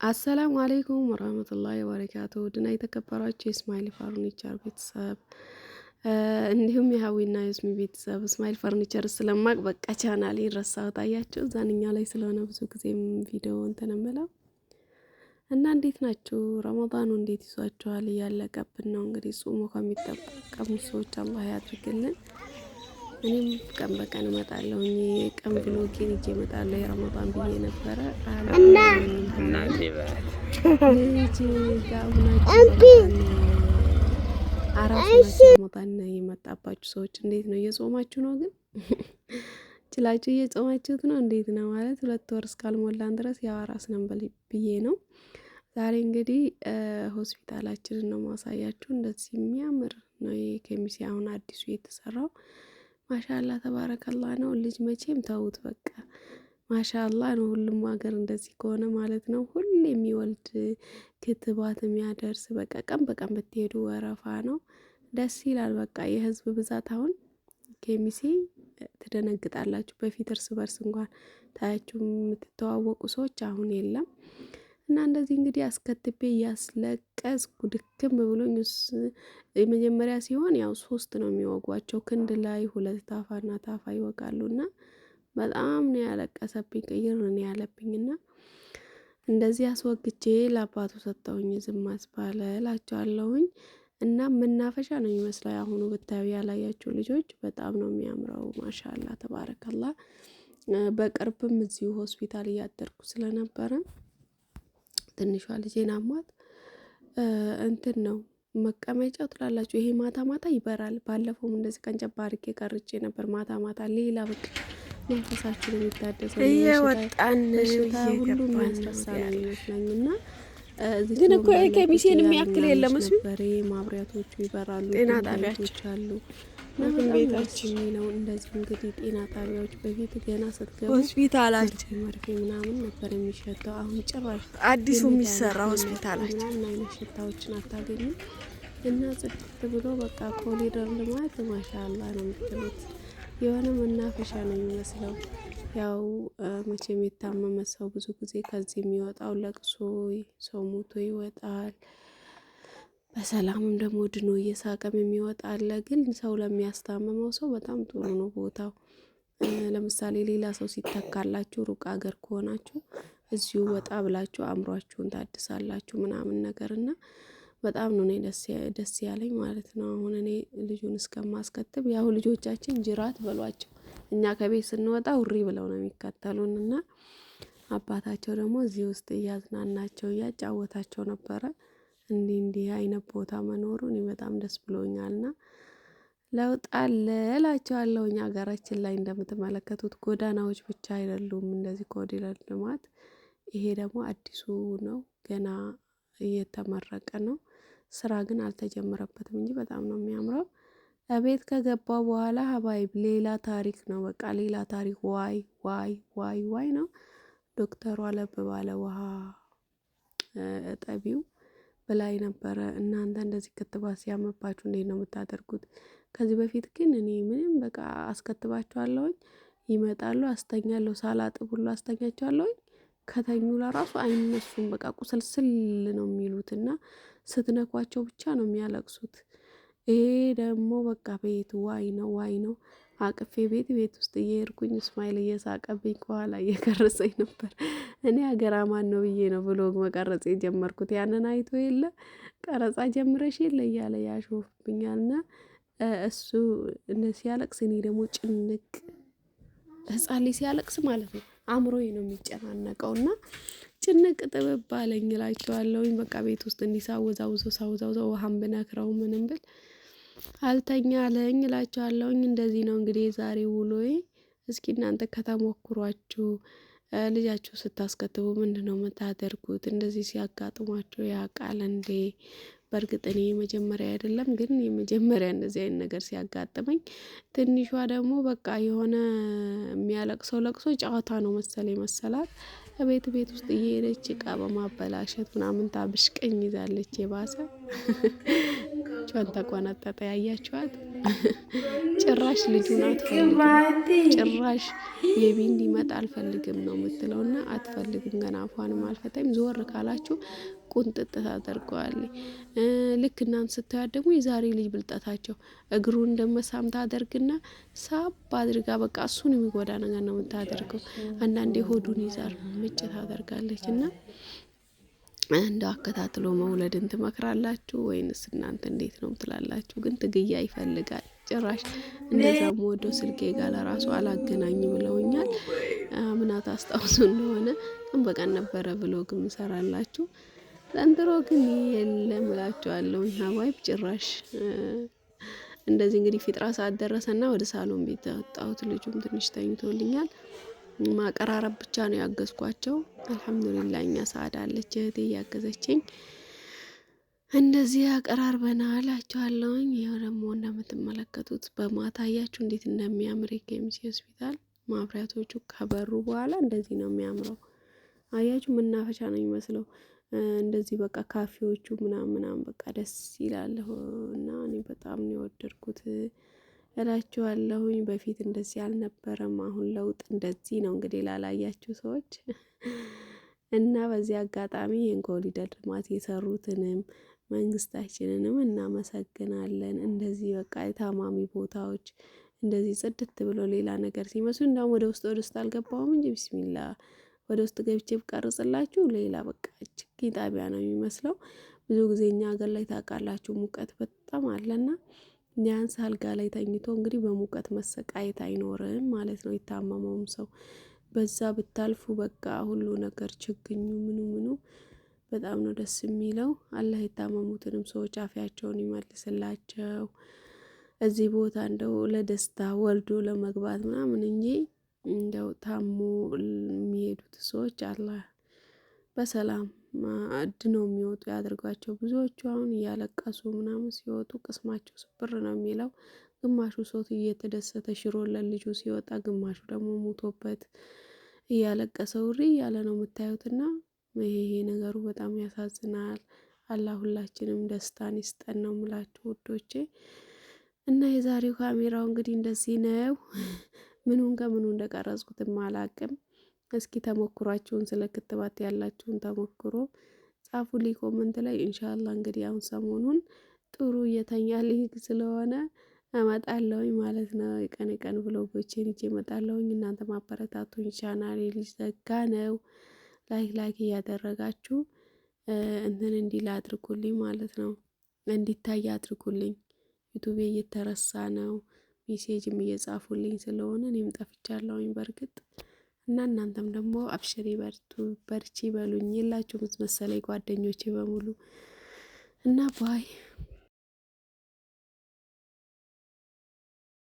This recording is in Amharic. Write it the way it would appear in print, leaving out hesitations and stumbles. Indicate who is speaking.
Speaker 1: አሰላሙ አለይኩም ወራህመቱላሂ ወበረካቱ ድና የተከበራችሁ የእስማኤል ፈርኒቸር ቤተሰብ እንዲሁም የሀዊና የስሚ ቤተሰብ እስማኤል ፈርኒቸር ስለማቅ በቃ ቻናል ረሳሁት። አያችሁ እዛንኛ ላይ ስለሆነ ብዙ ጊዜም ቪዲዮ እንትን እምለው እና እንዴት ናችሁ? ረመዳኑ እንዴት ይዟችኋል? እያለቀብን ነው እንግዲህ ጾሙ ከሚጠቀሙ ሰዎች አላህ ያድርግልን። እኔም ቀን በቀን እመጣለሁ ቀን ብሎጌን ይዤ እመጣለሁ። የረመዳን ብዬ ነበረ እና ልጅ ጋር አራሱ ረመዳን የመጣባችሁ ሰዎች እንዴት ነው? እየጾማችሁ ነው? ግን ችላችሁ እየጾማችሁት ነው? እንዴት ነው ማለት 2 ወር እስካልሞላን ድረስ ያው አራስ ነን ብዬ ነው። ዛሬ እንግዲህ ሆስፒታላችንን ነው ማሳያችሁ። እንደዚህ የሚያምር ነው የኬሚሲ አሁን አዲሱ የተሰራው ማሻአላ ተባረከላ ነው። ልጅ መቼም ተውት በቃ ማሻአላ ነው። ሁሉም ሀገር እንደዚህ ከሆነ ማለት ነው። ሁሌ የሚወልድ ክትባት የሚያደርስ በቃ ቀን በቀን ብትሄዱ ወረፋ ነው። ደስ ይላል። በቃ የህዝብ ብዛት አሁን ኬሚሴ ትደነግጣላችሁ። በፊት እርስ በርስ እንኳን ታያችሁ የምትተዋወቁ ሰዎች አሁን የለም። እና እንደዚህ እንግዲህ አስከትቤ እያስለቀስኩ ድክም ብሎኝ የመጀመሪያ ሲሆን ያው 3 ነው የሚወጓቸው ክንድ ላይ 2 ታፋና ታፋ ይወጋሉና በጣም ነው ያለቀሰብኝ። ቅይር ነው ያለብኝና እንደዚህ አስወግቼ ለአባቱ ሰጠውኝ። ዝም አስባለ እላቸዋለሁኝ። እና መናፈሻ ነው የሚመስለው ያሁኑ ብታዩ ያላያችሁ ልጆች በጣም ነው የሚያምረው። ማሻአላ ተባረከላ። በቅርብም እዚሁ ሆስፒታል እያደርኩ ስለነበረ ትንሿ ልጄን አሟት እንትን ነው መቀመጫው ትላላችሁ። ይሄ ማታ ማታ ይበራል። ባለፈውም እንደዚህ ቀንጨባ አድርጌ ቀርጬ ነበር። ማታ ማታ ሌላ በቃ መንፈሳችን የሚታደሰው
Speaker 2: እየወጣን
Speaker 1: ሁሉ የሚያስረሳ ነው የሚመስለኝ። እና
Speaker 2: ግን እኮ ኬሚሴን የሚያክል የለም። እሱ
Speaker 1: በሬ ማብሪያቶቹ ይበራሉ።
Speaker 2: ጤና ጣቢያዎች
Speaker 1: አሉ
Speaker 2: ቤታችን
Speaker 1: ነው። እንደዚህ እንግዲህ ጤና ጣቢያዎች በፊት ገና ስትገቡ
Speaker 2: ሆስፒታላችን
Speaker 1: መርፌ ምናምን ነበር የሚሸተው። አሁን ጭራሽ
Speaker 2: አዲሱ የሚሰራ ሆስፒታላችን
Speaker 1: ምን አይነት ሽታዎችን አታገኙም። እና ጽድት ብሎ በቃ ኮሪደር ልማት ማሻአላ ነው የምትሉት። የሆነ መናፈሻ ነው የሚመስለው። ያው መቼም የታመመ ሰው ብዙ ጊዜ ከዚህ የሚወጣው ለቅሶ ሰው ሞቶ ይወጣል። በሰላምም ደግሞ ድኖ እየሳቀም የሚወጣ አለ። ግን ሰው ለሚያስታምመው ሰው በጣም ጥሩ ነው ቦታው። ለምሳሌ ሌላ ሰው ሲተካላችሁ ሩቅ ሀገር ከሆናችሁ እዚሁ ወጣ ብላችሁ አእምሯችሁን ታድሳላችሁ ምናምን ነገር እና በጣም ነው እኔ ደስ ያለኝ ማለት ነው። አሁን እኔ ልጁን እስከማስከትብ ያው ልጆቻችን ጅራት በሏቸው እኛ ከቤት ስንወጣ ውሪ ብለው ነው የሚከተሉን። እና አባታቸው ደግሞ እዚህ ውስጥ እያዝናናቸው እያጫወታቸው ነበረ። እንዲህ አይነት ቦታ መኖሩ እኔ በጣም ደስ ብሎኛልና ለውጥ አለ እላቸዋለሁኝ። ሀገራችን ላይ እንደምትመለከቱት ጎዳናዎች ብቻ አይደሉም እንደዚህ ኮሪደር ልማት። ይሄ ደግሞ አዲሱ ነው፣ ገና እየተመረቀ ነው። ስራ ግን አልተጀመረበትም እንጂ በጣም ነው የሚያምረው። ቤት ከገባው በኋላ ሀባይብ ሌላ ታሪክ ነው። በቃ ሌላ ታሪክ ዋይ ዋይ ዋይ ዋይ ነው። ዶክተሩ አለብ ባለ ውሃ እጠቢው ብላይ ነበረ። እናንተ እንደዚህ ክትባት ሲያመባችሁ እንዴት ነው የምታደርጉት? ከዚህ በፊት ግን እኔ ምንም በቃ አስከትባቸዋለሁኝ፣ ይመጣሉ፣ አስተኛለሁ፣ ሳላጥብ ሁሉ አስተኛቸዋለሁኝ። ከተኙ ለራሱ አይነሱም። በቃ ቁስልስል ነው የሚሉትና ስትነኳቸው ብቻ ነው የሚያለቅሱት። ይሄ ደግሞ በቃ ቤት ዋይ ነው ዋይ ነው። አቅፌ ቤት ውስጥ እየሄድኩኝ እስማኤል እየሳቀብኝ ከኋላ እየቀረጸኝ ነበር። እኔ ሀገር አማን ነው ብዬ ነው ብሎግ መቀረጽ የጀመርኩት። ያንን አይቶ የለ ቀረጻ ጀምረሽ የለ እያለ ያሾፍብኛልና እሱ ሲያለቅስ እኔ ደግሞ ጭንቅ ህፃን ልጅ ሲያለቅስ ማለት ነው አእምሮዬ ነው የሚጨናነቀውና ጭንቅ ጥብብ አለኝ እላቸዋለሁኝ። በቃ ቤት ውስጥ ሳወዛውዘው ውሃም ብነክረው ምንም ብል አልተኛ አለኝ እላቸዋለሁኝ። እንደዚህ ነው እንግዲህ የዛሬ ውሎዬ። እስኪ እናንተ ከተሞክሯችሁ ልጃችሁ ስታስከትቡ ምንድነው የምታደርጉት? እንደዚህ ሲያጋጥሟችሁ ያውቃል እንዴ? በእርግጥ እኔ የመጀመሪያ አይደለም፣ ግን የመጀመሪያ እንደዚህ አይነት ነገር ሲያጋጥመኝ ትንሿ ደግሞ በቃ የሆነ የሚያለቅሰው ለቅሶ ጨዋታ ነው መሰለኝ መሰላት ቤት ውስጥ እየሄደች እቃ በማበላሸት ምናምን ታብሽቀኝ ይዛለች። የባሰ ጫን ተቆነጠጠ። ያያችኋት ጭራሽ ልጁን አትፈልግም። ጭራሽ ቤቢ እንዲመጣ አልፈልግም ነው የምትለውና አትፈልግም። ገና አፏንም አልፈታም። ዞር ካላችሁ ቁንጥጥ ታደርገዋለች። ልክ እናንተ ስታያት ደግሞ የዛሬ ልጅ ብልጠታቸው እግሩን እንደመሳም ታደርግና ሳብ አድርጋ በቃ እሱን የሚጎዳ ነገር ነው የምታደርገው። አንዳንዴ ሆዱን ይዛር ምጭ ታደርጋለች። እና እንደው አከታትሎ መውለድን ትመክራላችሁ ወይንስ እናንተ እንዴት ነው ትላላችሁ? ግን ትግያ ይፈልጋል። ጭራሽ እንደዛም ወዶ ስልኬ ጋር ለራሱ አላገናኝ ብለውኛል። ምናት አስታውሱ እንደሆነ ቀን በቀን ነበረ ብሎግ ምሰራላችሁ። ዘንድሮ ግን የለም እላችኋለሁ። ሀባይብ ጭራሽ እንደዚህ እንግዲህ ፊጥራ ሰዓት ደረሰና ወደ ሳሎን ቤት ወጣሁት። ልጁም ትንሽ ተኝቶልኛል። ማቀራረብ ብቻ ነው ያገዝኳቸው። አልሐምዱሊላህ እኛ ሰዓት አለች እህቴ እያገዘችኝ እንደዚህ አቀራርበናል እላችኋለሁኝ። ይኸው ደግሞ እንደምትመለከቱት በማታ አያችሁ እንዴት እንደሚያምር የኬሚሴ ሆስፒታል ማብራቶቹ ከበሩ በኋላ እንደዚህ ነው የሚያምረው። አያችሁ መናፈሻ ነው የሚመስለው። እንደዚህ በቃ ካፌዎቹ ምናምን በቃ ደስ ይላል። እና እኔ በጣም ነው የወደድኩት እላችኋለሁኝ። በፊት እንደዚህ አልነበረም። አሁን ለውጥ እንደዚህ ነው እንግዲህ ላላያችሁ ሰዎች እና በዚህ አጋጣሚ ይህን ኮሪደር ልማት የሰሩትንም መንግስታችንንም እናመሰግናለን። እንደዚህ በቃ የታማሚ ቦታዎች እንደዚህ ጽድት ብሎ ሌላ ነገር ሲመስሉ እንዳውም ወደ ውስጥ አልገባሁም እንጂ ቢስሚላ ወደ ውስጥ ገብቼ ብቀርጽላችሁ ሌላ በቃ ችግኝ ጣቢያ ነው የሚመስለው። ብዙ ጊዜ እኛ ሀገር ላይ ታውቃላችሁ ሙቀት በጣም አለና ቢያንስ አልጋ ላይ ተኝቶ እንግዲህ በሙቀት መሰቃየት አይኖርም ማለት ነው። የታመመውም ሰው በዛ ብታልፉ በቃ ሁሉ ነገር ችግኙ ምኑ በጣም ነው ደስ የሚለው። አላህ የታመሙትንም ሰዎች አፊያቸውን ይመልስላቸው። እዚህ ቦታ እንደው ለደስታ ወልዶ ለመግባት ምናምን እንጂ እንደው ታሞ የሚሄዱት ሰዎች አላህ በሰላም አድነው የሚወጡ ያድርጓቸው። ብዙዎቹ አሁን እያለቀሱ ምናምን ሲወጡ ቅስማቸው ስብር ነው የሚለው። ግማሹ ሰው እየተደሰተ ሽሮለን ልጁ ሲወጣ፣ ግማሹ ደግሞ ሙቶበት እያለቀሰ ውሪ እያለ ነው የምታዩትና ይሄ ነገሩ በጣም ያሳዝናል። አላህ ሁላችንም ደስታን ይስጠን ነው የምላችሁ ውዶቼ። እና የዛሬው ካሜራው እንግዲህ እንደዚህ ነው። ምኑን ከምኑ እንደቀረጽኩትም አላቅም። እስኪ ተሞክሯችሁን ስለ ክትባት ያላችሁን ተሞክሮ ጻፉልኝ ኮመንት ላይ። ኢንሻአላህ እንግዲህ አሁን ሰሞኑን ጥሩ እየተኛልኝ ስለሆነ እመጣለሁኝ ማለት ነው። የቀን ብሎጎቼን ይዤ እመጣለሁኝ። እናንተ ማበረታቱኝ። ቻናሌ ሊዘጋ ነው። ላይክ እያደረጋችሁ እንትን እንዲል አድርጉልኝ ማለት ነው። እንዲታይ አድርጉልኝ። ዩቲዩብ እየተረሳ ነው። ሜሴጅም እየጻፉልኝ ስለሆነ እኔም ጠፍቻለሁኝ በርግጥ እና እናንተም ደግሞ አብሽሪ በርቺ በሉኝ። የላችሁም መሰለኝ ጓደኞቼ በሙሉ እና ባይ